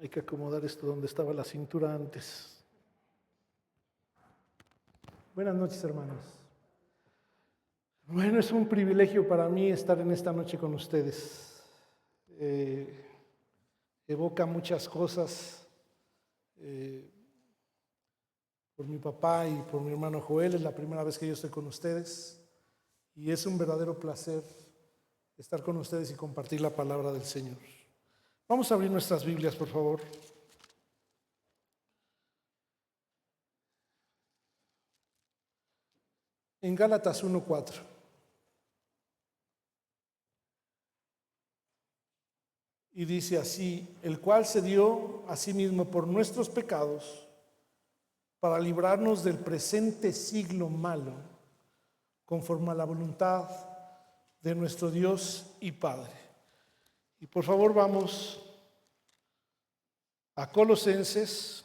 Hay que acomodar esto donde estaba la cintura antes. Buenas noches, hermanos. Bueno, es un privilegio para mí estar en esta noche con ustedes. Evoca muchas cosas por mi papá y por mi hermano Joel. Es la primera vez que yo estoy con ustedes y es un verdadero placer estar con ustedes y compartir la palabra del Señor. Vamos a abrir nuestras Biblias, por favor. En Gálatas 1:4. Y dice así: el cual se dio a sí mismo por nuestros pecados para librarnos del presente siglo malo, conforme a la voluntad de nuestro Dios y Padre. Y por favor vamos a Colosenses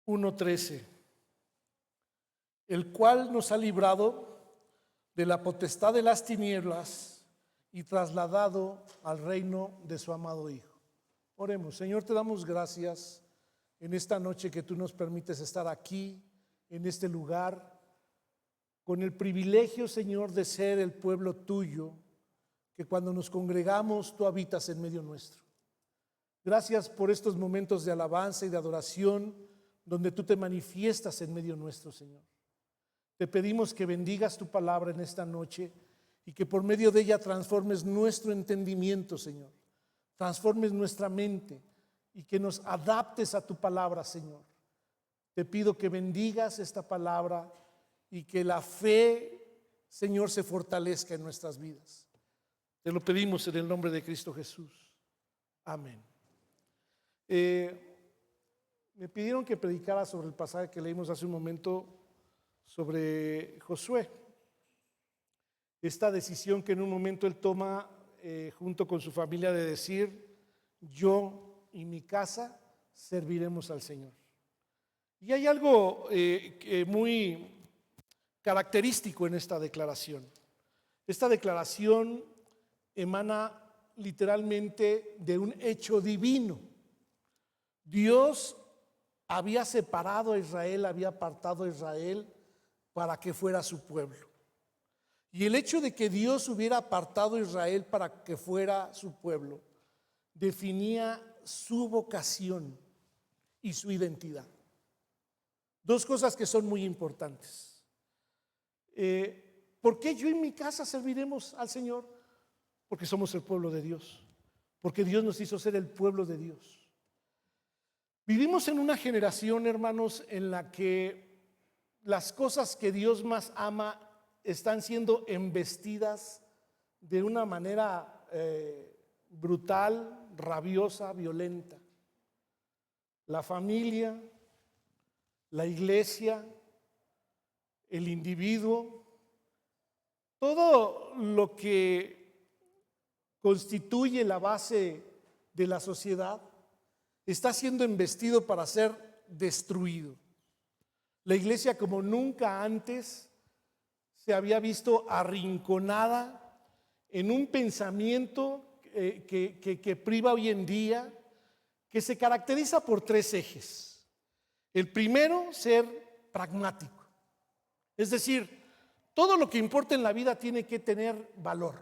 1:13, el cual nos ha librado de la potestad de las tinieblas y trasladado al reino de su amado Hijo. Oremos. Señor, te damos gracias en esta noche que tú nos permites estar aquí, en este lugar, con el privilegio, Señor, de ser el pueblo tuyo, que cuando nos congregamos tú habitas en medio nuestro. Gracias por estos momentos de alabanza y de adoración donde tú te manifiestas en medio nuestro, Señor. Te pedimos que bendigas tu palabra en esta noche y que por medio de ella transformes nuestro entendimiento, Señor. Transformes nuestra mente y que nos adaptes a tu palabra, Señor. Te pido que bendigas esta palabra y que la fe, Señor, se fortalezca en nuestras vidas. Te lo pedimos en el nombre de Cristo Jesús. Amén. Me pidieron que predicara sobre el pasaje que leímos hace un momento sobre Josué. Esta decisión que en un momento él toma junto con su familia de decir: yo y mi casa serviremos al Señor. Y hay algo muy característico en esta declaración. Esta declaración emana literalmente de un hecho divino. Dios había separado a Israel, había apartado a Israel para que fuera su pueblo. Y el hecho de que Dios hubiera apartado a Israel para que fuera su pueblo definía su vocación y su identidad. Dos cosas que son muy importantes. ¿Por qué yo y mi casa serviremos al Señor? Porque somos el pueblo de Dios. Porque Dios nos hizo ser el pueblo de Dios. Vivimos en una generación, hermanos, en la que las cosas que Dios más ama están siendo embestidas de una manera brutal, rabiosa, violenta. La familia, la iglesia, el individuo, todo lo que constituye la base de la sociedad está siendo embestido para ser destruido. La iglesia, como nunca antes, se había visto arrinconada en un pensamiento que priva hoy en día, que se caracteriza por tres ejes. El primero, ser pragmático. Es decir, todo lo que importa en la vida tiene que tener valor,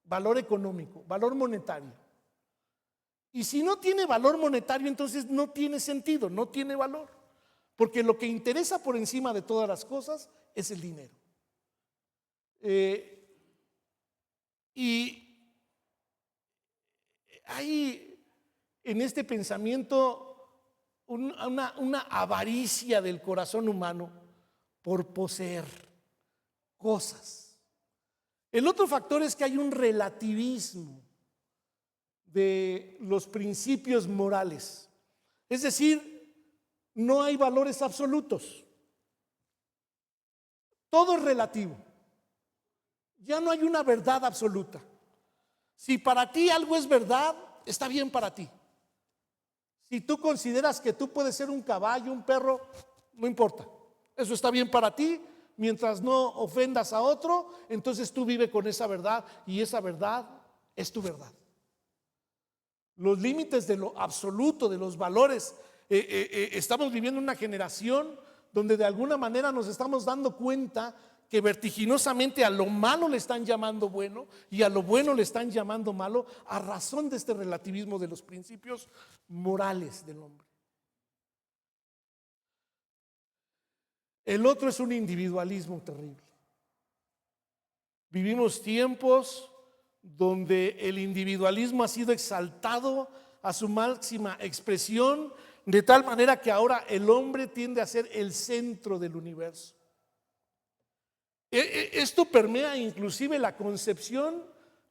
valor económico, valor monetario. Y si no tiene valor monetario, entonces no tiene sentido, no tiene valor. Porque lo que interesa por encima de todas las cosas es el dinero. Y hay en este pensamiento una avaricia del corazón humano por poseer cosas. El otro factor es que hay un relativismo de los principios morales. Es decir, no hay valores absolutos. Todo es relativo. Ya no hay una verdad absoluta. Si para ti algo es verdad, está bien para ti. Si tú consideras que tú puedes ser un caballo, un perro, no importa. Eso está bien para ti, mientras no ofendas a otro, entonces tú vive con esa verdad y esa verdad es tu verdad. Los límites de lo absoluto, de los valores. Estamos viviendo una generación donde de alguna manera nos estamos dando cuenta que vertiginosamente a lo malo le están llamando bueno y a lo bueno le están llamando malo, a razón de este relativismo de los principios morales del hombre. El otro es un individualismo terrible. Vivimos tiempos donde el individualismo ha sido exaltado a su máxima expresión, de tal manera que ahora el hombre tiende a ser el centro del universo. Esto permea inclusive la concepción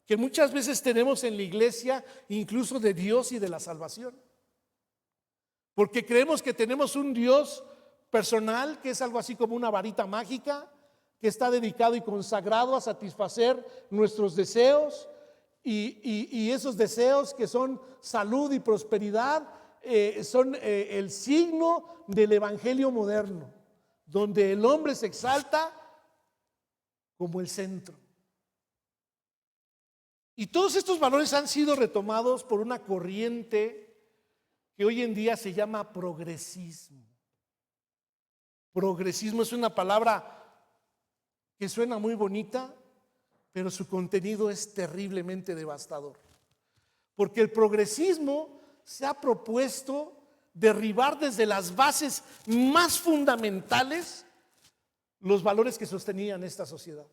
que muchas veces tenemos en la iglesia, incluso de Dios y de la salvación. Porque creemos que tenemos un Dios personal, que es algo así como una varita mágica, que está dedicado y consagrado a satisfacer nuestros deseos, y esos deseos que son salud y prosperidad son el signo del evangelio moderno, donde el hombre se exalta como el centro. Y todos estos valores han sido retomados por una corriente que hoy en día se llama progresismo. Progresismo es una palabra que suena muy bonita, pero su contenido es terriblemente devastador. Porque el progresismo se ha propuesto derribar desde las bases más fundamentales los valores que sostenían esta sociedad.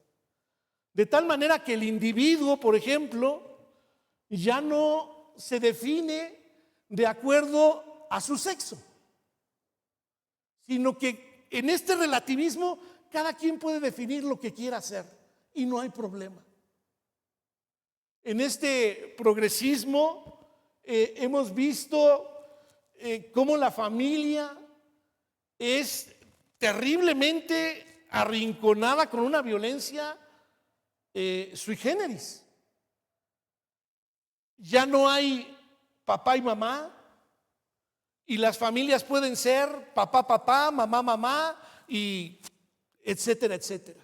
De tal manera que el individuo, por ejemplo, ya no se define de acuerdo a su sexo, sino que en este relativismo cada quien puede definir lo que quiera hacer y no hay problema. En este progresismo hemos visto cómo la familia es terriblemente arrinconada con una violencia sui generis. Ya no hay papá y mamá, y las familias pueden ser papá, papá, mamá, mamá, y etcétera, etcétera.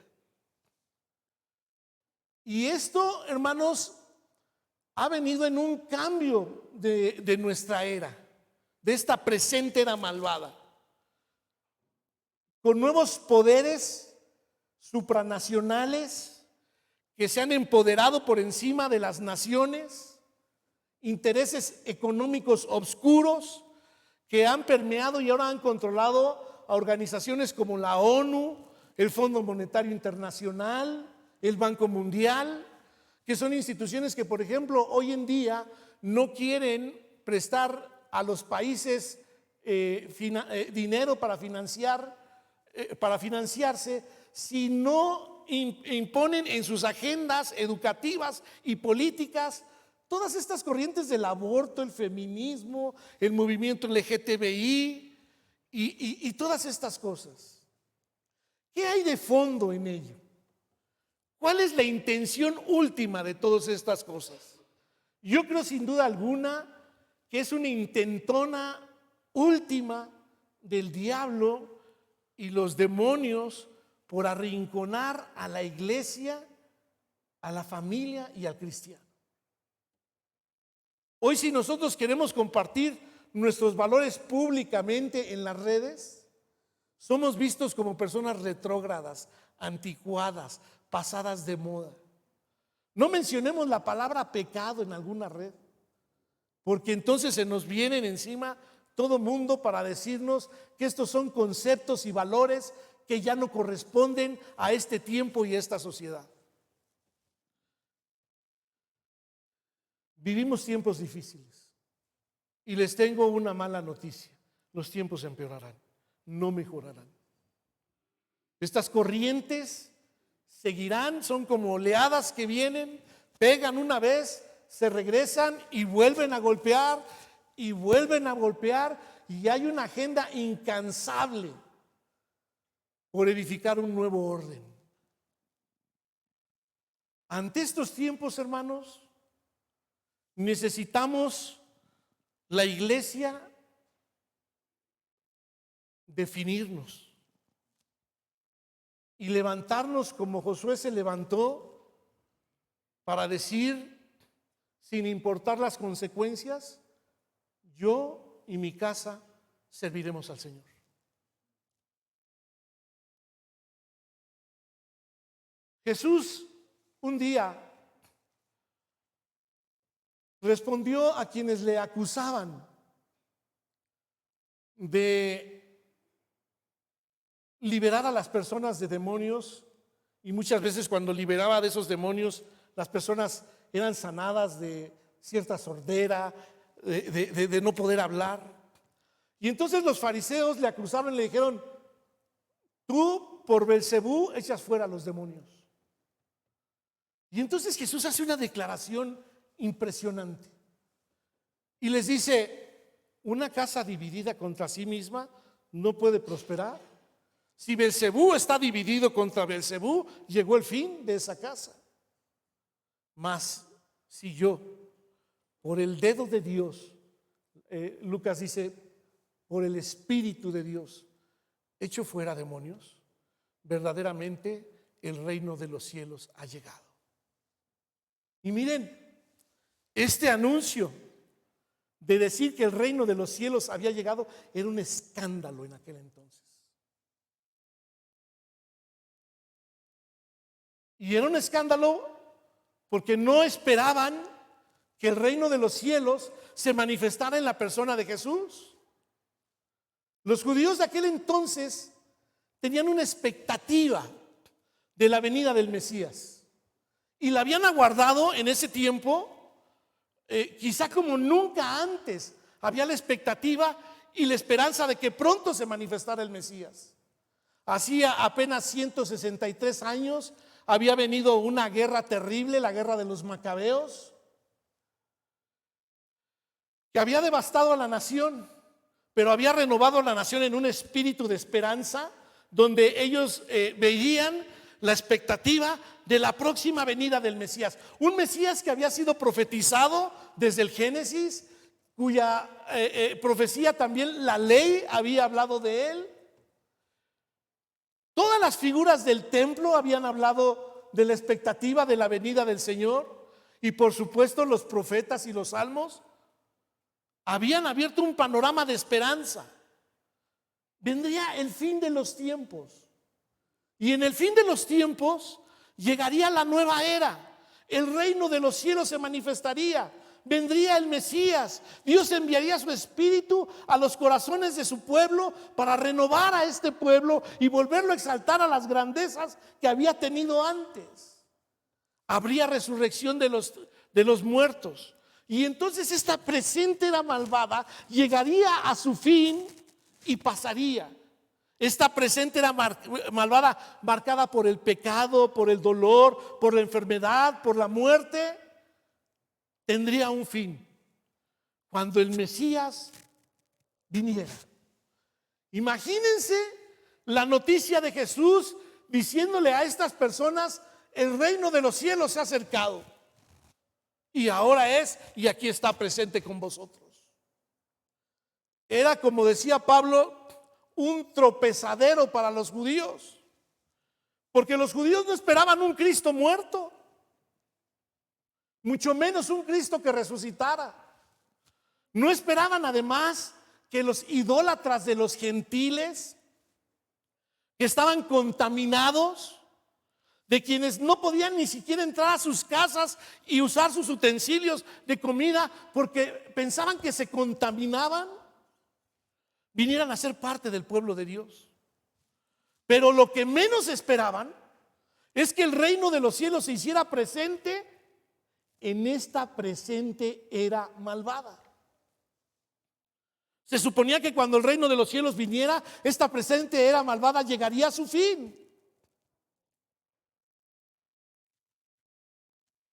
Y esto, hermanos, ha venido en un cambio de nuestra era, de esta presente era malvada, con nuevos poderes supranacionales que se han empoderado por encima de las naciones, intereses económicos obscuros que han permeado y ahora han controlado a organizaciones como la ONU, el Fondo Monetario Internacional, el Banco Mundial, que son instituciones que, por ejemplo, hoy en día no quieren prestar a los países dinero para financiarse, si no imponen en sus agendas educativas y políticas todas estas corrientes del aborto, el feminismo, el movimiento LGTBI y todas estas cosas. ¿Qué hay de fondo en ello? ¿Cuál es la intención última de todas estas cosas? Yo creo sin duda alguna que es una intentona última del diablo y los demonios por arrinconar a la iglesia, a la familia y al cristiano. Hoy, si nosotros queremos compartir nuestros valores públicamente en las redes, somos vistos como personas retrógradas, anticuadas, pasadas de moda. No mencionemos la palabra pecado en alguna red, porque entonces se nos vienen encima todo mundo para decirnos que estos son conceptos y valores que ya no corresponden a este tiempo y a esta sociedad. Vivimos tiempos difíciles y les tengo una mala noticia: los tiempos empeorarán, no mejorarán. Estas corrientes seguirán, son como oleadas que vienen, pegan una vez, se regresan y vuelven a golpear y vuelven a golpear, y hay una agenda incansable por edificar un nuevo orden. Ante estos tiempos, hermanos, necesitamos la iglesia definirnos y levantarnos como Josué se levantó para decir, sin importar las consecuencias, yo y mi casa serviremos al Señor. Jesús un día respondió a quienes le acusaban de liberar a las personas de demonios, y muchas veces cuando liberaba de esos demonios, las personas eran sanadas de cierta sordera, de no poder hablar. Y entonces los fariseos le acusaron y le dijeron: tú por Belcebú echas fuera a los demonios. Y entonces Jesús hace una declaración impresionante y les dice: una casa dividida contra sí misma no puede prosperar. Si Belcebú está dividido contra Belcebú, llegó el fin de esa casa. Mas si yo, por el dedo de Dios, Lucas dice, por el Espíritu de Dios, echo fuera demonios, verdaderamente el reino de los cielos ha llegado. Y miren, este anuncio de decir que el reino de los cielos había llegado era un escándalo en aquel entonces. Y era un escándalo porque no esperaban que el reino de los cielos se manifestara en la persona de Jesús. Los judíos de aquel entonces tenían una expectativa de la venida del Mesías y la habían aguardado en ese tiempo, quizá como nunca antes. Había la expectativa y la esperanza de que pronto se manifestara el Mesías. Hacía apenas 163 años había venido una guerra terrible, la guerra de los macabeos, que había devastado a la nación, pero había renovado a la nación en un espíritu de esperanza, donde ellos veían la expectativa de la próxima venida del Mesías. Un Mesías que había sido profetizado desde el Génesis, cuya profecía también la ley había hablado de él. Todas las figuras del templo habían hablado de la expectativa de la venida del Señor, y por supuesto los profetas y los salmos habían abierto un panorama de esperanza. Vendría el fin de los tiempos, y en el fin de los tiempos llegaría la nueva era. El reino de los cielos se manifestaría. Vendría el Mesías. Dios enviaría su espíritu a los corazones de su pueblo para renovar a este pueblo y volverlo a exaltar a las grandezas que había tenido antes. Habría resurrección de los muertos. Y entonces esta presente era malvada, llegaría a su fin y pasaría. Esta presente era malvada, marcada por el pecado, por el dolor, por la enfermedad, por la muerte, tendría un fin cuando el Mesías viniera. Imagínense la noticia de Jesús diciéndole a estas personas: el reino de los cielos se ha acercado, y ahora es, y aquí está presente con vosotros. Era, como decía Pablo, un tropezadero para los judíos, porque los judíos no esperaban un Cristo muerto, mucho menos un Cristo que resucitara. No esperaban además que los idólatras de los gentiles, que estaban contaminados, de quienes no podían ni siquiera entrar a sus casas y usar sus utensilios de comida porque pensaban que se contaminaban, vinieran a ser parte del pueblo de Dios. Pero lo que menos esperaban es que el reino de los cielos se hiciera presente en esta presente era malvada. Se suponía que cuando el reino de los cielos viniera, esta presente era malvada llegaría a su fin.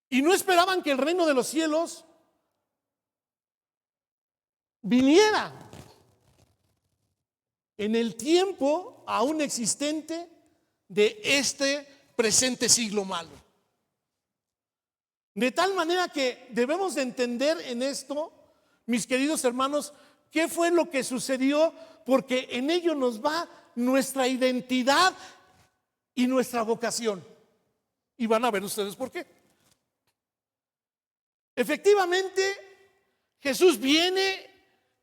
Y no esperaban que el reino de los cielos viniera en el tiempo aún existente de este presente siglo malo. De tal manera que debemos de entender en esto, mis queridos hermanos, qué fue lo que sucedió, porque en ello nos va nuestra identidad y nuestra vocación. Y van a ver ustedes por qué. Efectivamente, Jesús viene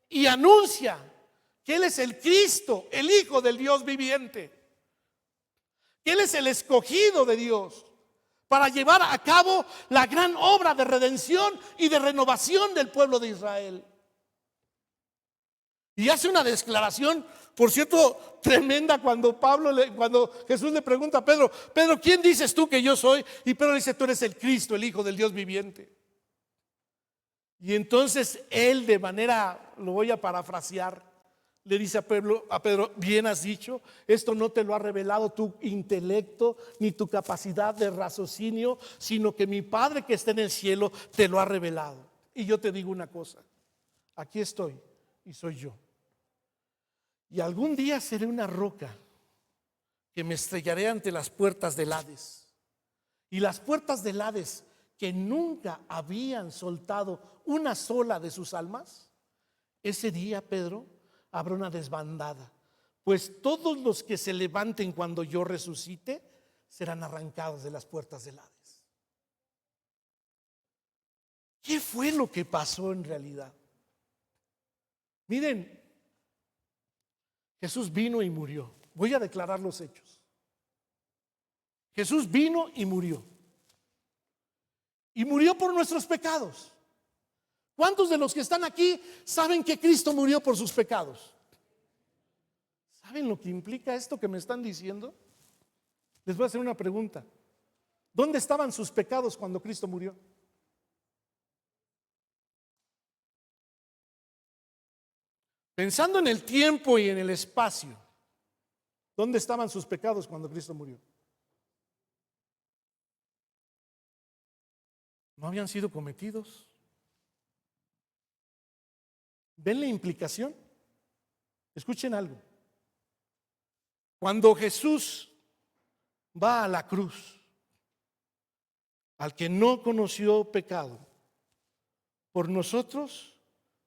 y anuncia que Él es el Cristo, el Hijo del Dios viviente, que Él es el escogido de Dios para llevar a cabo la gran obra de redención y de renovación del pueblo de Israel. Y hace una declaración, por cierto, tremenda cuando Jesús le pregunta a Pedro: Pedro, ¿quién dices tú que yo soy? Y Pedro le dice: tú eres el Cristo, el Hijo del Dios viviente. Y entonces él, de manera, lo voy a parafrasear, le dice a Pedro: bien has dicho, esto no te lo ha revelado tu intelecto ni tu capacidad de raciocinio, sino que mi Padre que está en el cielo te lo ha revelado. Y yo te digo una cosa: aquí estoy y soy yo. Y algún día seré una roca que me estrellaré ante las puertas del Hades. Y las puertas del Hades, que nunca habían soltado una sola de sus almas, ese día, Pedro, habrá una desbandada, pues todos los que se levanten cuando yo resucite serán arrancados de las puertas del Hades. ¿Qué fue lo que pasó en realidad? Miren, Jesús vino y murió. Voy a declarar los hechos. Jesús vino y murió. Y murió por nuestros pecados. ¿Cuántos de los que están aquí saben que Cristo murió por sus pecados? ¿Saben lo que implica esto que me están diciendo? Les voy a hacer una pregunta. ¿Dónde estaban sus pecados cuando Cristo murió? Pensando en el tiempo y en el espacio, ¿dónde estaban sus pecados cuando Cristo murió? ¿No habían sido cometidos? ¿Ven la implicación? Escuchen algo. Cuando Jesús va a la cruz, al que no conoció pecado, por nosotros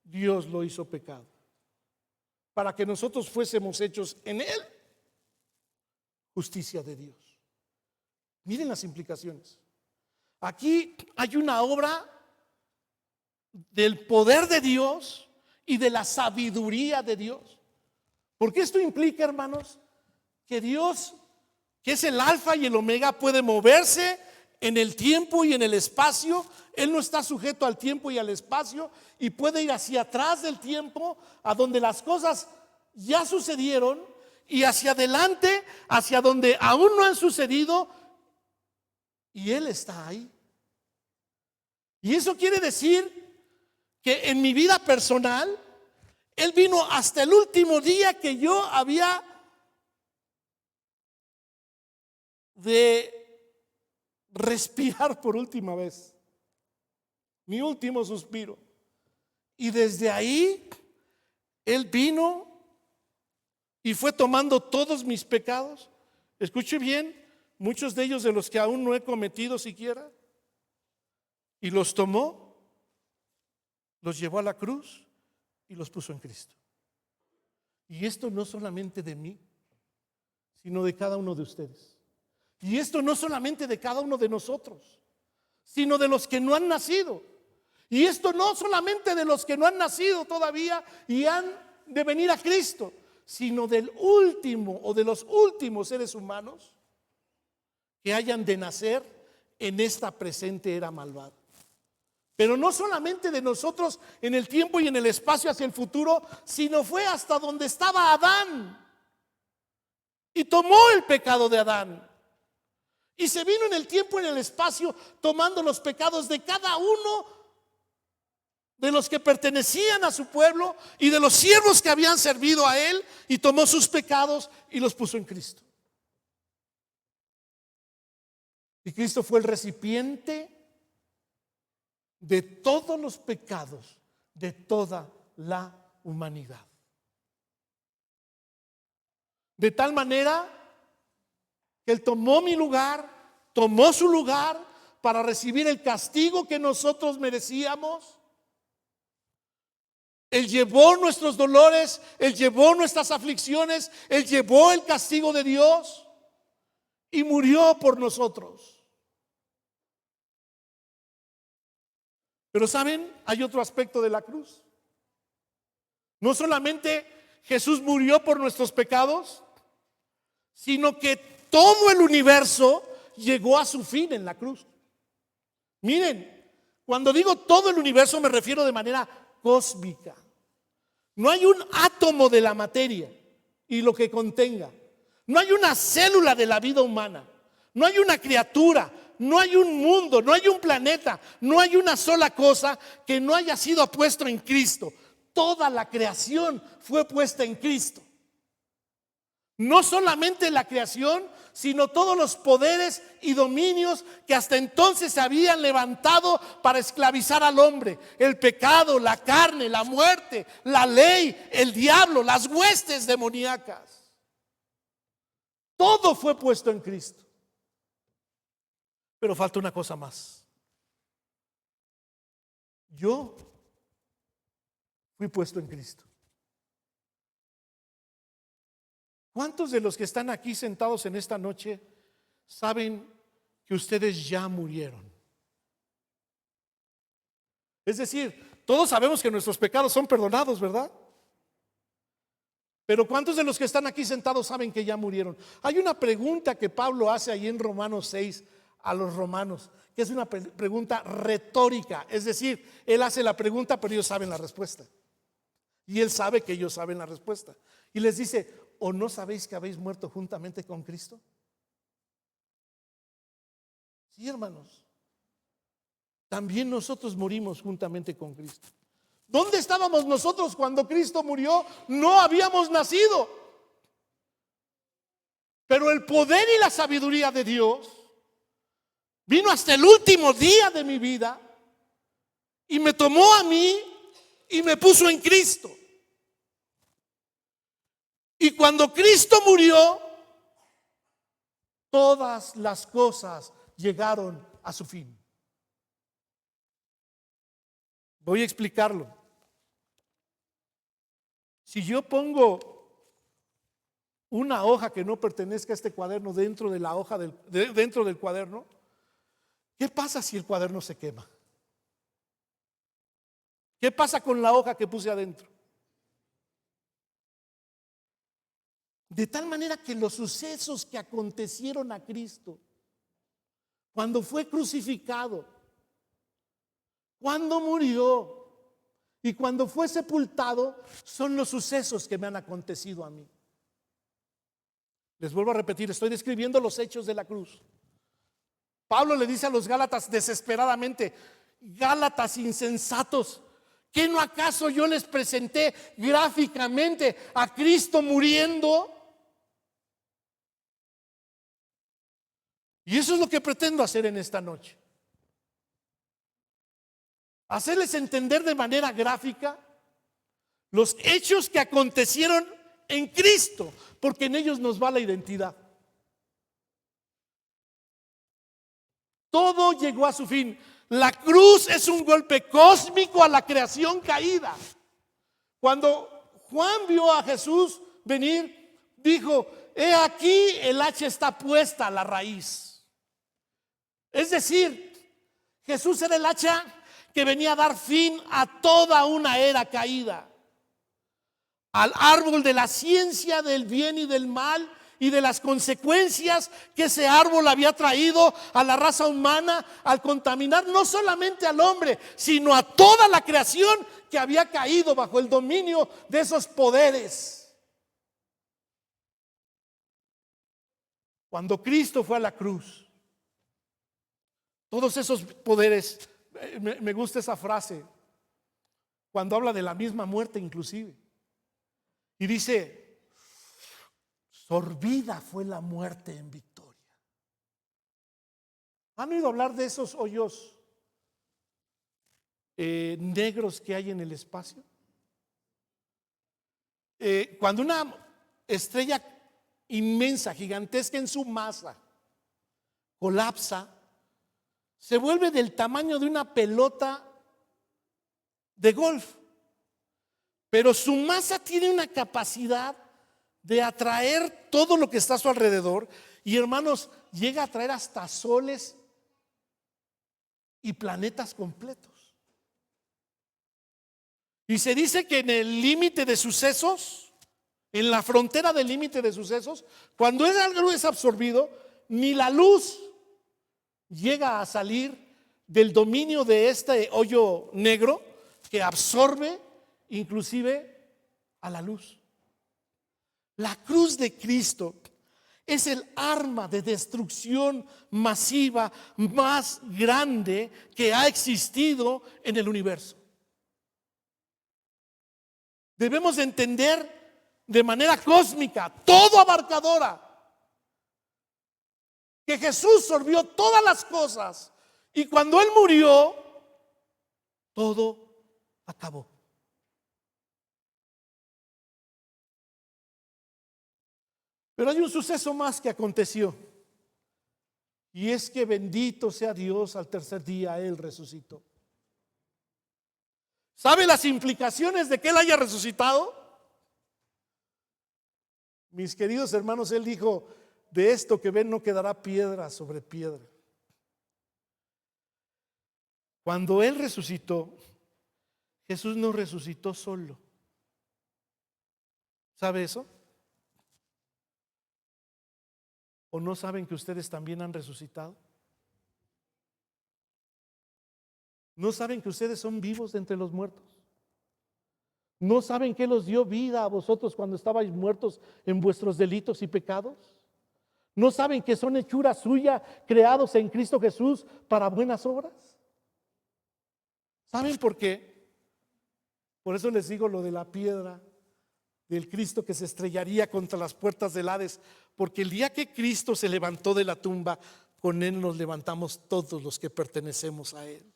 Dios lo hizo pecado, para que nosotros fuésemos hechos en Él justicia de Dios. Miren las implicaciones. Aquí hay una obra del poder de Dios y de la sabiduría de Dios. Porque esto implica, hermanos, que Dios, que es el alfa y el omega, puede moverse en el tiempo y en el espacio. Él no está sujeto al tiempo y al espacio, y puede ir hacia atrás del tiempo, a donde las cosas ya sucedieron, y hacia adelante, hacia donde aún no han sucedido, y Él está ahí. Y eso quiere decir que en mi vida personal, Él vino hasta el último día que yo había de respirar por última vez, mi último suspiro. Y desde ahí Él vino y fue tomando todos mis pecados. Escuche bien, muchos de ellos de los que aún no he cometido siquiera, y los tomó, los llevó a la cruz y los puso en Cristo. Y esto no solamente de mí, sino de cada uno de ustedes. Y esto no solamente de cada uno de nosotros, sino de los que no han nacido. Y esto no solamente de los que no han nacido todavía y han de venir a Cristo, sino del último o de los últimos seres humanos que hayan de nacer en esta presente era malvada. Pero no solamente de nosotros en el tiempo y en el espacio hacia el futuro, sino fue hasta donde estaba Adán y tomó el pecado de Adán. Y se vino en el tiempo y en el espacio tomando los pecados de cada uno de los que pertenecían a su pueblo y de los siervos que habían servido a Él, y tomó sus pecados y los puso en Cristo. Y Cristo fue el recipiente de todos los pecados de toda la humanidad. De tal manera que Él tomó mi lugar, tomó su lugar para recibir el castigo que nosotros merecíamos. Él llevó nuestros dolores, Él llevó nuestras aflicciones, Él llevó el castigo de Dios. y murió por nosotros. Pero ¿saben? Hay otro aspecto de la cruz. No solamente Jesús murió por nuestros pecados, sino que todo el universo llegó a su fin en la cruz. Miren, cuando digo todo el universo me refiero de manera cósmica. No hay un átomo de la materia y lo que contenga. No hay una célula de la vida humana. No hay una criatura. No hay un mundo. No hay un planeta. No hay una sola cosa que no haya sido puesto en Cristo. Toda la creación fue puesta en Cristo. No solamente la creación, sino todos los poderes y dominios que hasta entonces se habían levantado para esclavizar al hombre. El pecado, la carne, la muerte, la ley, el diablo, las huestes demoníacas. Todo fue puesto en Cristo. Pero falta una cosa más. Yo fui puesto en Cristo. ¿Cuántos de los que están aquí sentados en esta noche saben que ustedes ya murieron? Es decir, todos sabemos que nuestros pecados son perdonados, ¿verdad? Pero ¿cuántos de los que están aquí sentados saben que ya murieron? Hay una pregunta que Pablo hace ahí en Romanos 6 a los romanos, que es una pregunta retórica. Es decir, él hace la pregunta, pero ellos saben la respuesta. Y él sabe que ellos saben la respuesta. Y les dice: ¿o no sabéis que habéis muerto juntamente con Cristo? Sí, hermanos. También nosotros morimos juntamente con Cristo. ¿Dónde estábamos nosotros cuando Cristo murió? No habíamos nacido. Pero el poder y la sabiduría de Dios vino hasta el último día de mi vida y me tomó a mí y me puso en Cristo. Y cuando Cristo murió, todas las cosas llegaron a su fin. Voy a explicarlo. Si yo pongo una hoja que no pertenezca a este cuaderno dentro de la hoja dentro del cuaderno, ¿qué pasa si el cuaderno se quema? ¿Qué pasa con la hoja que puse adentro? De tal manera que los sucesos que acontecieron a Cristo, cuando fue crucificado, cuando murió y cuando fue sepultado, son los sucesos que me han acontecido a mí. Les vuelvo a repetir, estoy describiendo los hechos de la cruz. Pablo le dice a los Gálatas desesperadamente: Gálatas insensatos, ¿qué no acaso yo les presenté gráficamente a Cristo muriendo? Y eso es lo que pretendo hacer en esta noche. Hacerles entender de manera gráfica los hechos que acontecieron en Cristo, porque en ellos nos va la identidad. Todo llegó a su fin. La cruz es un golpe cósmico a la creación caída. Cuando Juan vio a Jesús venir, dijo: he aquí, el hacha está puesta a la raíz. Es decir, Jesús era el hacha que venía a dar fin a toda una era caída, al árbol de la ciencia del bien y del mal y de las consecuencias que ese árbol había traído a la raza humana al contaminar no solamente al hombre, sino a toda la creación que había caído bajo el dominio de esos poderes. Cuando Cristo fue a la cruz, todos esos poderes, me gusta esa frase, cuando habla de la misma muerte inclusive, y dice: sorbida fue la muerte en victoria. ¿Han oído hablar de esos hoyos negros que hay en el espacio? Cuando una estrella inmensa, gigantesca en su masa, colapsa, se vuelve del tamaño de una pelota de golf, pero su masa tiene una capacidad de atraer todo lo que está a su alrededor. Y hermanos, llega a traer hasta soles y planetas completos. Y se dice que en el límite de sucesos, en la frontera del límite de sucesos, cuando algo es absorbido, ni la luz llega a salir del dominio de este hoyo negro que absorbe inclusive a la luz. La cruz de Cristo es el arma de destrucción masiva más grande que ha existido en el universo. Debemos entender de manera cósmica, todo abarcadora, que Jesús sorbió todas las cosas y cuando Él murió, todo acabó. Pero hay un suceso más que aconteció, y es que bendito sea Dios, al tercer día Él resucitó. ¿Sabe las implicaciones de que Él haya resucitado? Mis queridos hermanos, Él dijo: de esto que ven no quedará piedra sobre piedra. Cuando Él resucitó, Jesús no resucitó solo. ¿Sabe eso? ¿O no saben que ustedes también han resucitado? ¿No saben que ustedes son vivos de entre los muertos? ¿No saben que los dio vida a vosotros cuando estabais muertos en vuestros delitos y pecados? ¿No saben que son hechura suya, creados en Cristo Jesús para buenas obras? ¿Saben por qué? Por eso les digo lo de la piedra del Cristo que se estrellaría contra las puertas del Hades, porque el día que Cristo se levantó de la tumba, con Él nos levantamos todos los que pertenecemos a Él.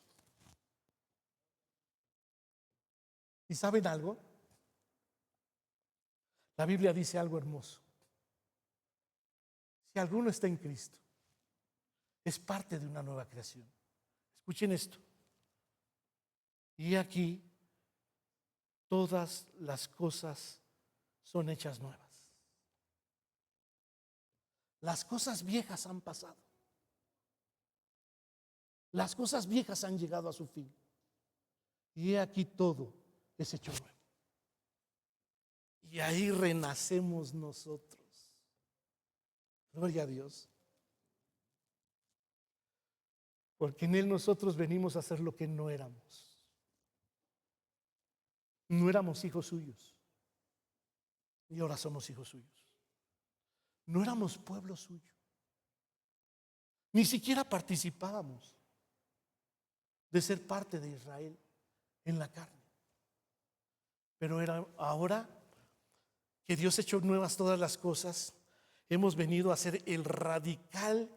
¿Y saben algo? La Biblia dice algo hermoso. Si alguno está en Cristo, es parte de una nueva creación. Escuchen esto. Y aquí todas las cosas son hechas nuevas. Las cosas viejas han pasado. Las cosas viejas han llegado a su fin. Y aquí todo es hecho nuevo. Y ahí renacemos nosotros. Gloria a Dios. Porque en Él nosotros venimos a hacer lo que no éramos. No éramos hijos suyos. Y ahora somos hijos suyos. No éramos pueblo suyo. Ni siquiera participábamos de ser parte de Israel en la carne. Pero ahora que Dios ha hecho nuevas todas las cosas, hemos venido a ser el radical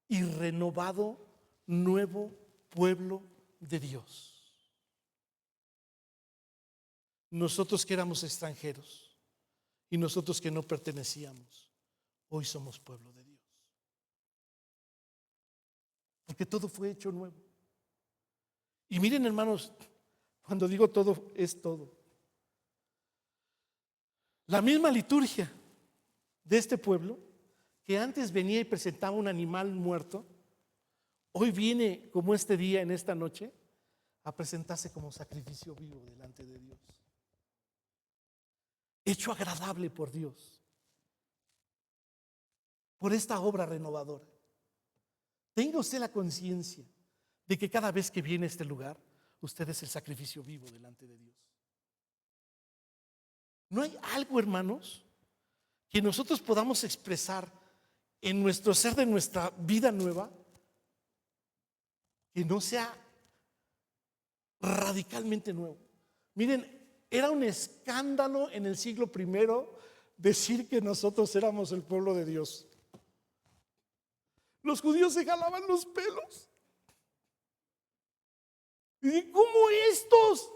y renovado nuevo pueblo de Dios. Nosotros que éramos extranjeros y nosotros que no pertenecíamos, hoy somos pueblo de Dios. Porque todo fue hecho nuevo. Y miren, hermanos, cuando digo todo, es todo. La misma liturgia de este pueblo, que antes venía y presentaba un animal muerto, hoy viene, como este día, en esta noche, a presentarse como sacrificio vivo delante de Dios, hecho agradable por Dios, por esta obra renovadora. Tenga usted la conciencia de que cada vez que viene a este lugar, usted es el sacrificio vivo delante de Dios. ¿No hay algo, hermanos, que nosotros podamos expresar en nuestro ser de nuestra vida nueva que no sea radicalmente nuevo? Miren, era un escándalo en el siglo I decir que nosotros éramos el pueblo de Dios. Los judíos se jalaban los pelos. ¿Y cómo estos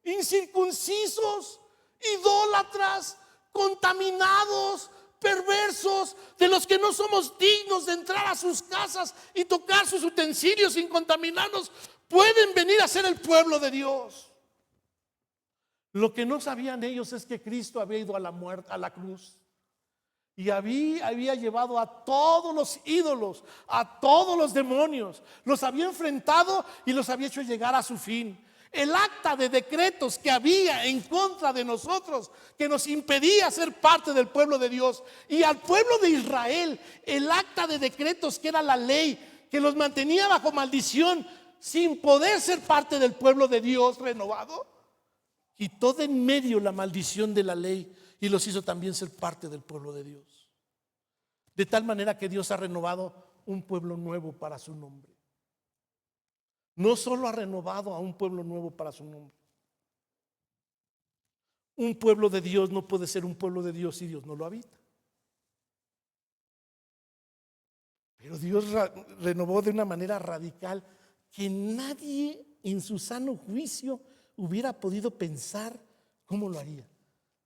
incircuncisos, idólatras, contaminados, perversos, de los que no somos dignos de entrar a sus casas y tocar sus utensilios sin contaminarnos, pueden venir a ser el pueblo de Dios? Lo que no sabían ellos es que Cristo había ido a la muerte, a la cruz, y había llevado a todos los ídolos, a todos los demonios, los había enfrentado y los había hecho llegar a su fin. El acta de decretos que había en contra de nosotros, que nos impedía ser parte del pueblo de Dios, y al pueblo de Israel, el acta de decretos que era la ley, que los mantenía bajo maldición, sin poder ser parte del pueblo de Dios renovado, quitó de en medio la maldición de la ley y los hizo también ser parte del pueblo de Dios. De tal manera que Dios ha renovado un pueblo nuevo para su nombre. No solo ha renovado a un pueblo nuevo para su nombre. Un pueblo de Dios no puede ser un pueblo de Dios si Dios no lo habita. Pero Dios renovó de una manera radical que nadie en su sano juicio hubiera podido pensar cómo lo haría.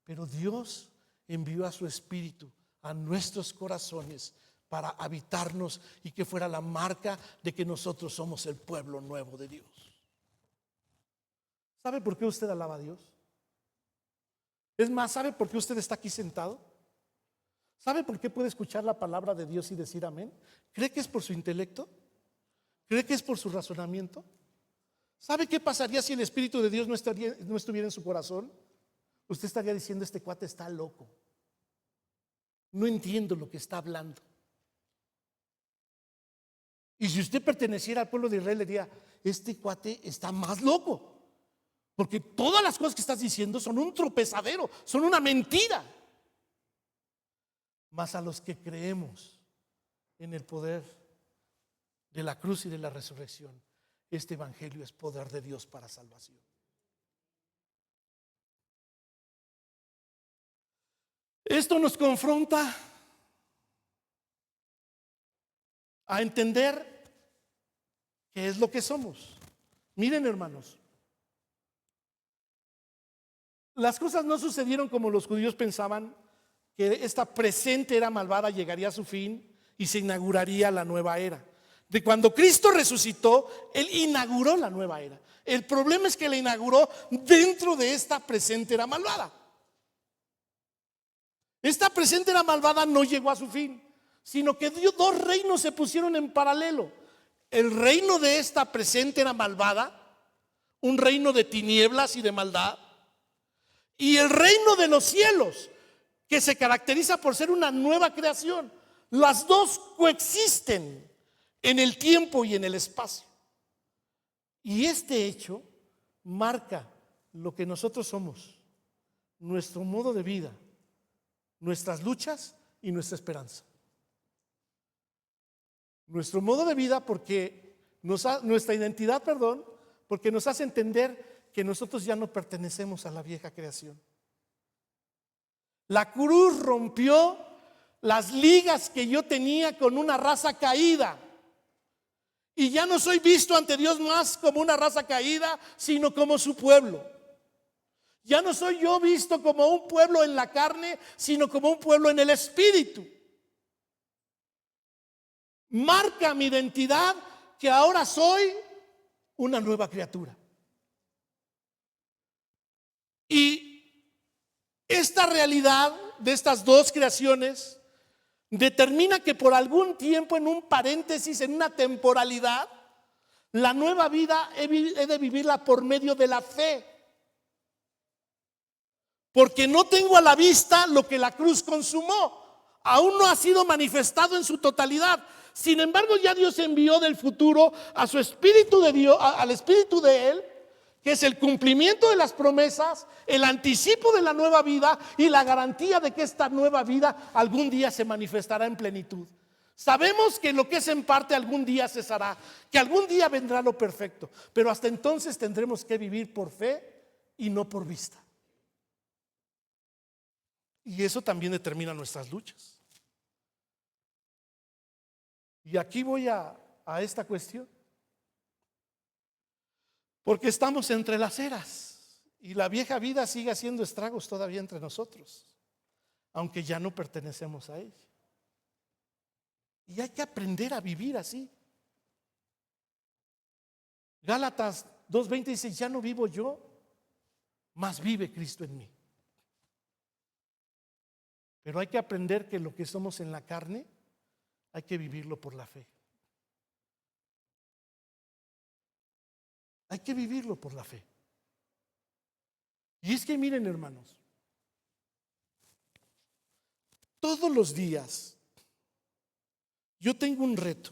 Pero Dios envió a su Espíritu a nuestros corazones para habitarnos y que fuera la marca de que nosotros somos el pueblo nuevo de Dios. ¿Sabe por qué usted alaba a Dios? Es más, ¿sabe por qué usted está aquí sentado? ¿Sabe por qué puede escuchar la palabra de Dios y decir amén? ¿Cree que es por su intelecto? ¿Cree que es por su razonamiento? ¿Sabe qué pasaría si el Espíritu de Dios no estuviera en su corazón? Usted estaría diciendo: este cuate está loco, no entiendo lo que está hablando. Y si usted perteneciera al pueblo de Israel, le diría: este cuate está más loco, porque todas las cosas que estás diciendo son un tropezadero, son una mentira. Mas a los que creemos en el poder de la cruz y de la resurrección, este evangelio es poder de Dios para salvación. Esto nos confronta a entender qué es lo que somos. Miren, hermanos, las cosas no sucedieron como los judíos pensaban, que esta presente era malvada llegaría a su fin y se inauguraría la nueva era. De cuando Cristo resucitó, Él inauguró la nueva era. El problema es que la inauguró dentro de esta presente era malvada. Esta presente era malvada no llegó a su fin, sino que dos reinos se pusieron en paralelo. El reino de esta presente era malvada, un reino de tinieblas y de maldad, y el reino de los cielos, que se caracteriza por ser una nueva creación. Las dos coexisten en el tiempo y en el espacio. Y este hecho marca lo que nosotros somos, nuestro modo de vida, nuestras luchas y nuestra esperanza. Nuestro modo de vida porque nuestra identidad, porque nos hace entender que nosotros ya no pertenecemos a la vieja creación. La cruz rompió las ligas que yo tenía con una raza caída. Y ya no soy visto ante Dios más como una raza caída, sino como su pueblo. Ya no soy yo visto como un pueblo en la carne, sino como un pueblo en el espíritu. Marca mi identidad que ahora soy una nueva criatura. Y esta realidad de estas dos creaciones determina que por algún tiempo, en un paréntesis, en una temporalidad, la nueva vida he de vivirla por medio de la fe. Porque no tengo a la vista lo que la cruz consumó. Aún no ha sido manifestado en su totalidad. Sin embargo, ya Dios envió del futuro a su Espíritu de Dios, al Espíritu de Él, que es el cumplimiento de las promesas, el anticipo de la nueva vida y la garantía de que esta nueva vida algún día se manifestará en plenitud. Sabemos que lo que es en parte algún día cesará, que algún día vendrá lo perfecto, pero hasta entonces tendremos que vivir por fe y no por vista. Y eso también determina nuestras luchas. Y aquí voy a esta cuestión. Porque estamos entre las eras y la vieja vida sigue haciendo estragos todavía entre nosotros, aunque ya no pertenecemos a ella. Y hay que aprender a vivir así. Gálatas 2:20 dice: ya no vivo yo, mas vive Cristo en mí. Pero hay que aprender que lo que somos en la carne hay que vivirlo por la fe. Hay que vivirlo por la fe. Y es que miren, hermanos, todos los días yo tengo un reto.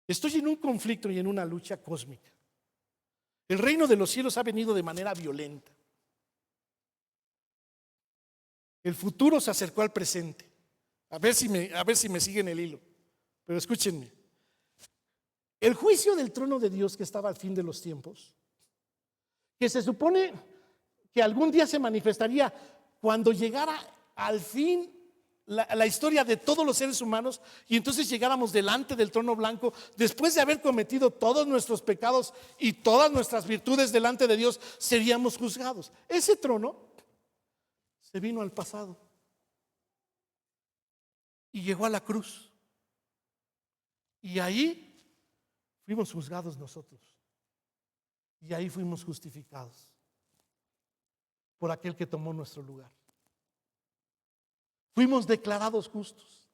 Estoy en un conflicto y en una lucha cósmica. El reino de los cielos ha venido de manera violenta. El futuro se acercó al presente. A ver si me siguen el hilo. Pero escúchenme. El juicio del trono de Dios que estaba al fin de los tiempos, que se supone que algún día se manifestaría cuando llegara al fin la historia de todos los seres humanos, y entonces llegáramos delante del trono blanco después de haber cometido todos nuestros pecados y todas nuestras virtudes delante de Dios, seríamos juzgados. Ese trono se vino al pasado y llegó a la cruz, y ahí fuimos juzgados nosotros, y ahí fuimos justificados por aquel que tomó nuestro lugar. Fuimos declarados justos.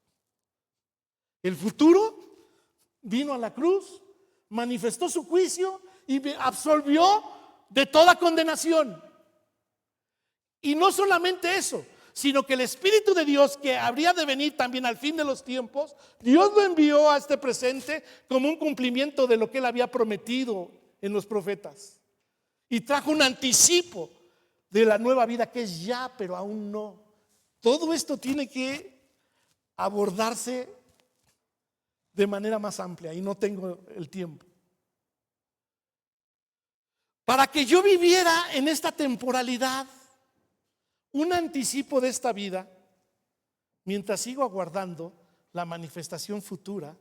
El futuro vino a la cruz, manifestó su juicio y me absolvió de toda condenación. Y no solamente eso, sino que el Espíritu de Dios, que habría de venir también al fin de los tiempos, Dios lo envió a este presente como un cumplimiento de lo que Él había prometido en los profetas. Y trajo un anticipo de la nueva vida que es ya, pero aún no. Todo esto tiene que abordarse de manera más amplia y no tengo el tiempo. Para que yo viviera en esta temporalidad un anticipo de esta vida, mientras sigo aguardando la manifestación futura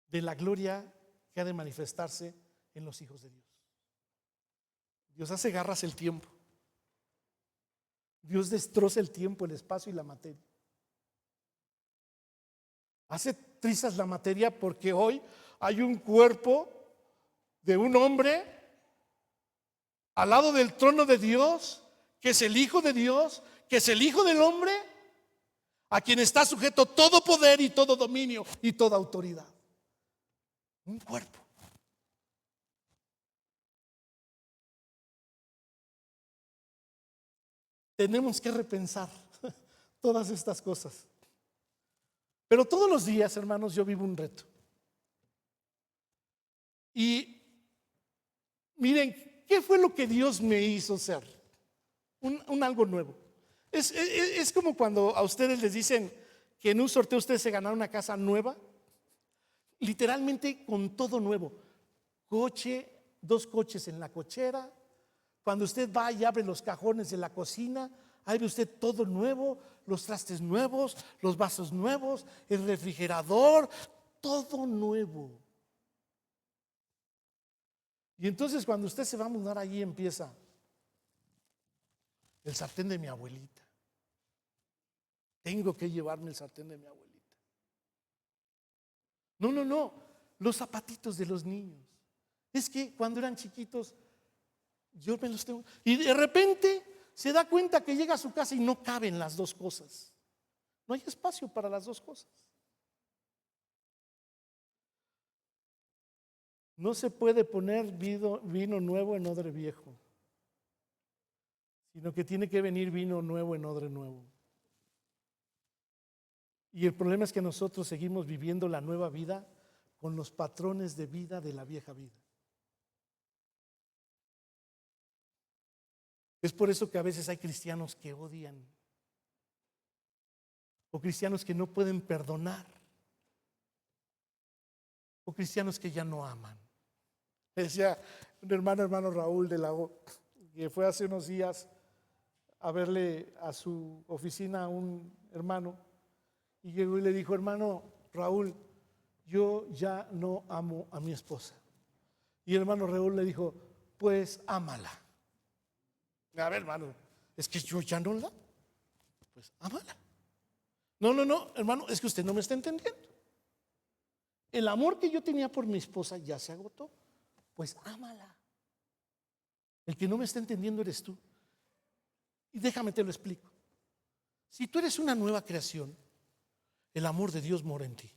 de la gloria que ha de manifestarse en los hijos de Dios. Dios hace garras el tiempo. Dios destroza el tiempo, el espacio y la materia. Hace trizas la materia porque hoy hay un cuerpo de un hombre al lado del trono de Dios, que es el Hijo de Dios, que es el Hijo del hombre, a quien está sujeto todo poder y todo dominio y toda autoridad. Un cuerpo. Tenemos que repensar todas estas cosas. Pero todos los días, hermanos, yo vivo un reto. Y miren, ¿qué fue lo que Dios me hizo ser? Un algo nuevo. Es como cuando a ustedes les dicen que en un sorteo ustedes se ganaron una casa nueva. Literalmente con todo nuevo. Coche, 2 coches en la cochera. Cuando usted va y abre los cajones de la cocina, ahí ve usted todo nuevo, los trastes nuevos, los vasos nuevos, el refrigerador, todo nuevo. Y entonces cuando usted se va a mudar, allí empieza el sartén de mi abuelita. Tengo que llevarme el sartén de mi abuelita. No, los zapatitos de los niños. Es que cuando eran chiquitos, yo me los tengo. Y de repente se da cuenta que llega a su casa y no caben las 2 cosas. No hay espacio para las 2 cosas. No se puede poner vino nuevo en odre viejo, sino que tiene que venir vino nuevo en odre nuevo. Y el problema es que nosotros seguimos viviendo la nueva vida con los patrones de vida de la vieja vida. Es por eso que a veces hay cristianos que odian, o cristianos que no pueden perdonar, o cristianos que ya no aman. Me decía un hermano Raúl de la O, que fue hace unos días a verle a su oficina a un hermano, y llegó y le dijo: hermano Raúl, yo ya no amo a mi esposa. Y el hermano Raúl le dijo: pues ámala. A ver, hermano, es que yo ya no la, pues ámala. No, hermano, es que usted no me está entendiendo. El amor que yo tenía por mi esposa ya se agotó, pues ámala. El que no me está entendiendo eres tú. Y déjame te lo explico. Si tú eres una nueva creación, el amor de Dios mora en ti.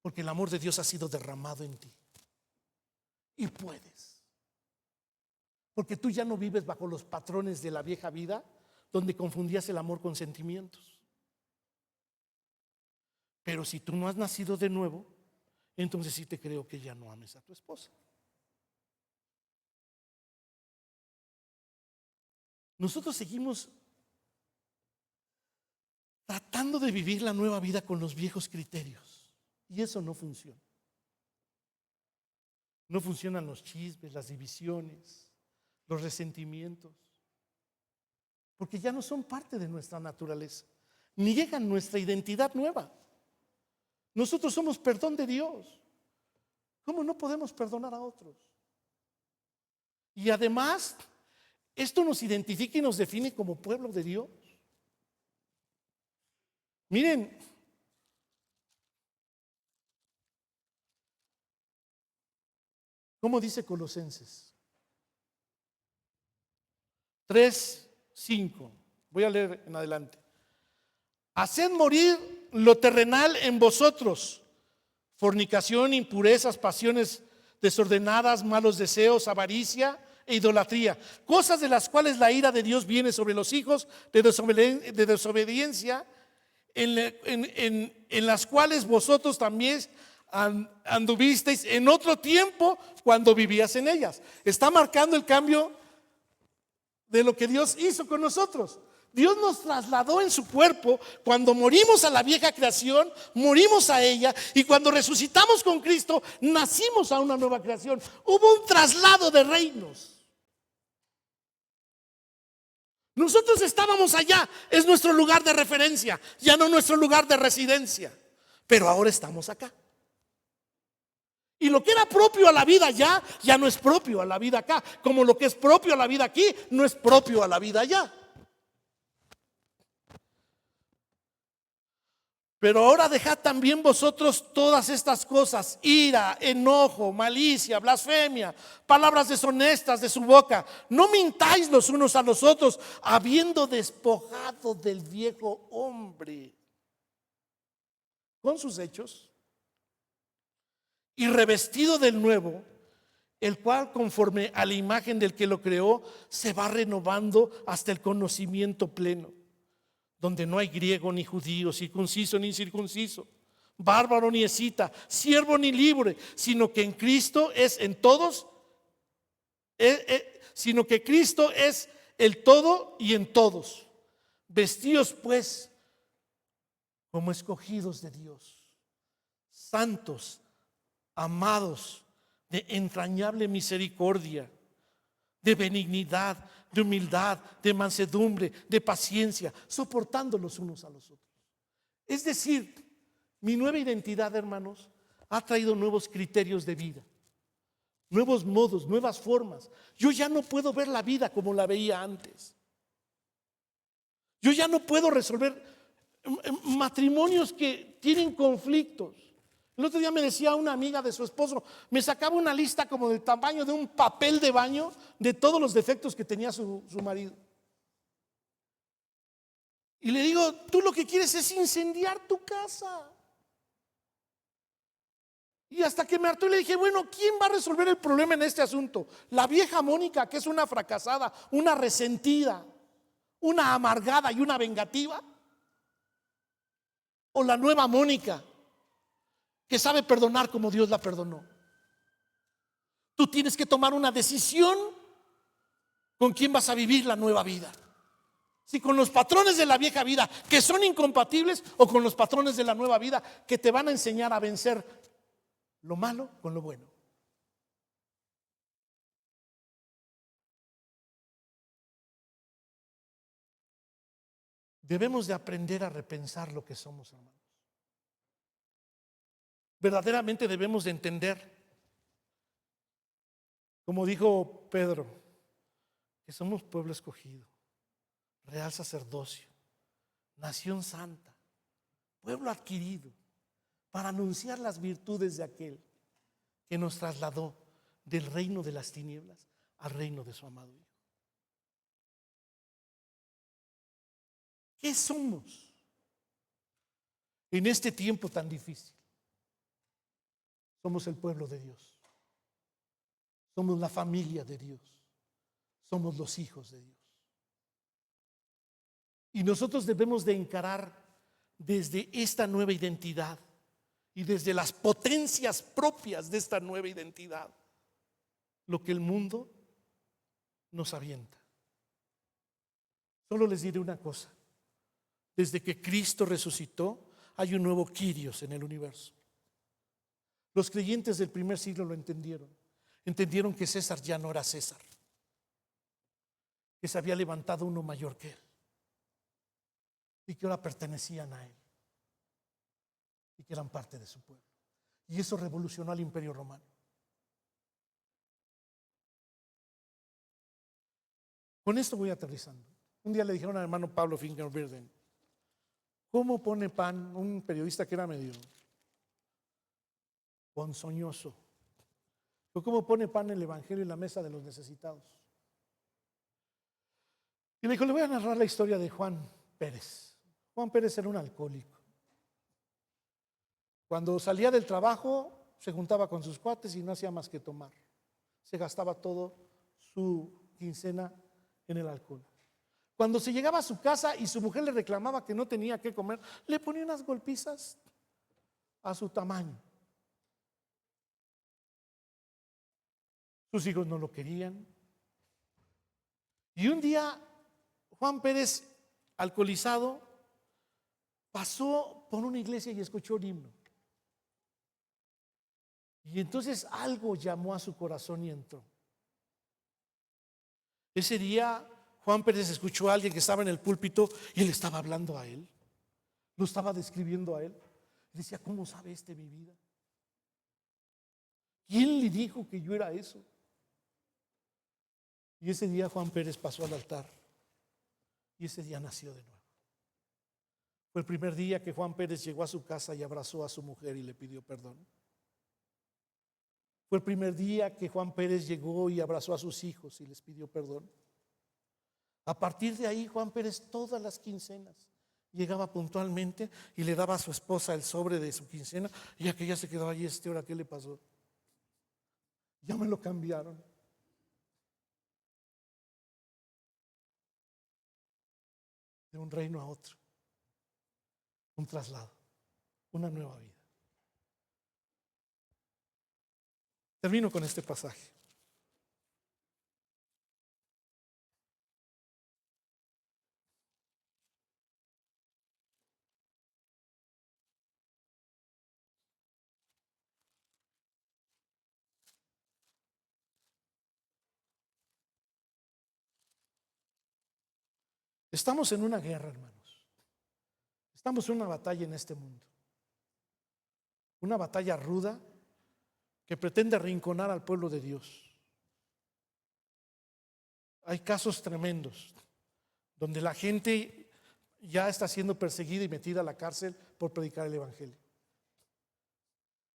Porque el amor de Dios ha sido derramado en ti. Y puedes. Porque tú ya no vives bajo los patrones de la vieja vida, donde confundías el amor con sentimientos. Pero si tú no has nacido de nuevo, entonces sí te creo que ya no ames a tu esposa. Nosotros seguimos tratando de vivir la nueva vida con los viejos criterios. Y eso no funciona. No funcionan los chismes, las divisiones, los resentimientos. Porque ya no son parte de nuestra naturaleza. Ni llegan nuestra identidad nueva. Nosotros somos perdón de Dios. ¿Cómo no podemos perdonar a otros? Y además, esto nos identifica y nos define como pueblo de Dios. Miren, ¿cómo dice Colosenses 3:5? Voy a leer en adelante. Haced morir lo terrenal en vosotros: fornicación, impurezas, pasiones desordenadas, malos deseos, avaricia e idolatría, cosas de las cuales la ira de Dios viene sobre los hijos de desobediencia, en las cuales vosotros también anduvisteis en otro tiempo cuando vivías en ellas. Está marcando el cambio de lo que Dios hizo con nosotros. Dios nos trasladó en su cuerpo. Cuando morimos a la vieja creación, morimos a ella, y cuando resucitamos con Cristo, nacimos a una nueva creación. Hubo un traslado de reinos. Nosotros estábamos allá, es nuestro lugar de referencia, ya no nuestro lugar de residencia, pero ahora estamos acá. Y lo que era propio a la vida allá, ya no es propio a la vida acá, como lo que es propio a la vida aquí, no es propio a la vida allá. Pero ahora dejad también vosotros todas estas cosas: ira, enojo, malicia, blasfemia, palabras deshonestas de su boca. No mintáis los unos a los otros, habiendo despojado del viejo hombre con sus hechos, y revestido del nuevo, el cual, conforme a la imagen del que lo creó, se va renovando hasta el conocimiento pleno, donde no hay griego ni judío, circunciso ni incircunciso, bárbaro ni escita, siervo ni libre, sino que en Cristo es en todos, sino que Cristo es el todo y en todos. Vestidos pues como escogidos de Dios, santos, amados, de entrañable misericordia, de benignidad, de humildad, de mansedumbre, de paciencia, soportando los unos a los otros. Es decir, mi nueva identidad, hermanos, ha traído nuevos criterios de vida, nuevos modos, nuevas formas. Yo ya no puedo ver la vida como la veía antes. Yo ya no puedo resolver matrimonios que tienen conflictos. El otro día me decía una amiga de su esposo, me sacaba una lista como del tamaño de un papel de baño de todos los defectos que tenía su marido. Y le digo, tú lo que quieres es incendiar tu casa. Y hasta que me hartó y le dije, bueno, ¿quién va a resolver el problema en este asunto? ¿La vieja Mónica, que es una fracasada, una resentida, una amargada y una vengativa? ¿O la nueva Mónica, que sabe perdonar como Dios la perdonó? Tú tienes que tomar una decisión con quién vas a vivir la nueva vida. Si con los patrones de la vieja vida, que son incompatibles, o con los patrones de la nueva vida, que te van a enseñar a vencer lo malo con lo bueno. Debemos de aprender a repensar lo que somos, hermanos. Verdaderamente debemos de entender, como dijo Pedro, que somos pueblo escogido, real sacerdocio, nación santa, pueblo adquirido, para anunciar las virtudes de aquel que nos trasladó del reino de las tinieblas al reino de su amado Hijo. ¿Qué somos en este tiempo tan difícil? Somos el pueblo de Dios. Somos la familia de Dios. Somos los hijos de Dios. Y nosotros debemos de encarar desde esta nueva identidad y desde las potencias propias de esta nueva identidad lo que el mundo nos avienta. Solo les diré una cosa: desde que Cristo resucitó hay un nuevo Kyrios en el universo. Los creyentes del primer siglo lo entendieron que César ya no era César, que se había levantado uno mayor que él y que ahora pertenecían a él y que eran parte de su pueblo. Y eso revolucionó al Imperio Romano. Con esto voy aterrizando. Un día le dijeron al hermano Pablo Finkelberden: ¿cómo pone pan? Un periodista que era medio ponzoñoso. ¿Cómo pone pan el evangelio en la mesa de los necesitados? Y le dijo: le voy a narrar la historia de Juan Pérez. Juan Pérez era un alcohólico. Cuando salía del trabajo se juntaba con sus cuates y no hacía más que tomar. Se gastaba todo su quincena en el alcohol. Cuando se llegaba a su casa y su mujer le reclamaba que no tenía que comer, le ponía unas golpizas a su tamaño. Sus hijos no lo querían. Y un día Juan Pérez, alcoholizado, pasó por una iglesia y escuchó un himno. Y entonces algo llamó a su corazón y entró. Ese día Juan Pérez escuchó a alguien que estaba en el púlpito y él estaba hablando a él, lo estaba describiendo a él. Y decía: ¿cómo sabe mi vida? ¿Quién le dijo que yo era eso? Y ese día Juan Pérez pasó al altar y ese día nació de nuevo. Fue el primer día que Juan Pérez llegó a su casa y abrazó a su mujer y le pidió perdón. Fue el primer día que Juan Pérez llegó y abrazó a sus hijos y les pidió perdón. A partir de ahí, Juan Pérez todas las quincenas llegaba puntualmente y le daba a su esposa el sobre de su quincena, y aquella se quedaba allí: ¿ahora qué le pasó? Ya me lo cambiaron. De un reino a otro, un traslado, una nueva vida. Termino con este pasaje. Estamos en una guerra, hermanos. Estamos en una batalla en este mundo. Una batalla ruda que pretende arrinconar al pueblo de Dios. Hay casos tremendos donde la gente ya está siendo perseguida y metida a la cárcel por predicar el evangelio.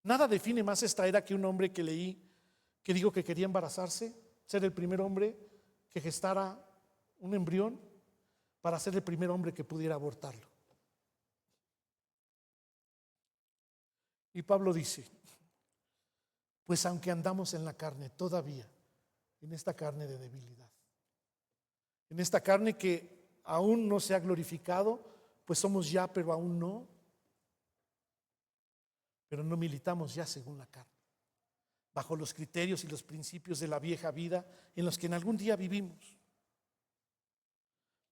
Nada define más esta era que un hombre que leí que dijo que quería embarazarse, ser el primer hombre que gestara un embrión para ser el primer hombre que pudiera abortarlo. Y Pablo dice: pues aunque andamos en la carne, todavía en esta carne de debilidad, en esta carne que aún no se ha glorificado, pues somos ya, pero aún no. Pero no militamos ya según la carne, bajo los criterios y los principios de la vieja vida en los que en algún día vivimos.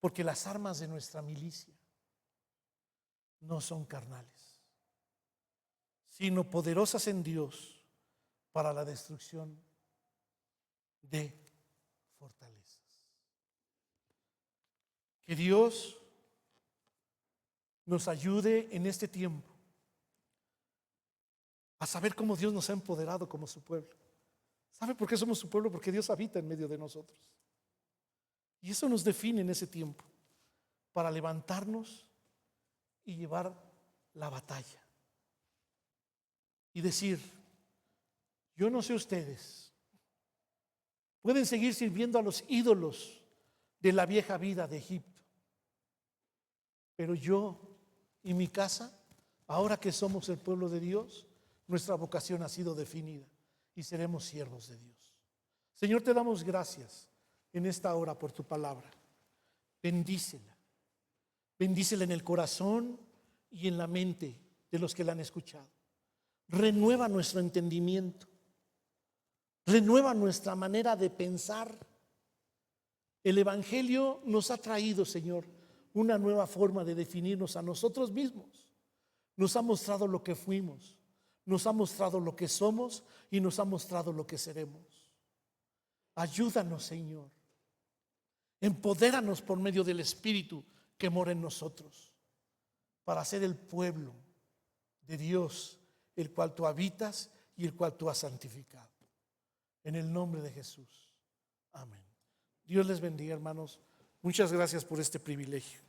Porque las armas de nuestra milicia no son carnales, sino poderosas en Dios para la destrucción de fortalezas. Que Dios nos ayude en este tiempo a saber cómo Dios nos ha empoderado como su pueblo. ¿Sabe por qué somos su pueblo? Porque Dios habita en medio de nosotros. Y eso nos define en ese tiempo para levantarnos y llevar la batalla. Y decir: yo no sé ustedes, pueden seguir sirviendo a los ídolos de la vieja vida de Egipto, Pero yo y mi casa, ahora que somos el pueblo de Dios, nuestra vocación ha sido definida y seremos siervos de Dios. Señor, te damos gracias en esta hora por tu palabra. Bendícela. Bendícela en el corazón y en la mente de los que la han escuchado. Renueva nuestro entendimiento. Renueva nuestra manera de pensar. El Evangelio nos ha traído, Señor, una nueva forma de definirnos a nosotros mismos. Nos ha mostrado lo que fuimos, nos ha mostrado lo que somos y nos ha mostrado lo que seremos. Ayúdanos, Señor. Empodéranos por medio del Espíritu que mora en nosotros para ser el pueblo de Dios, el cual tú habitas y el cual tú has santificado. En el nombre de Jesús. Amén. Dios les bendiga, hermanos. Muchas gracias por este privilegio.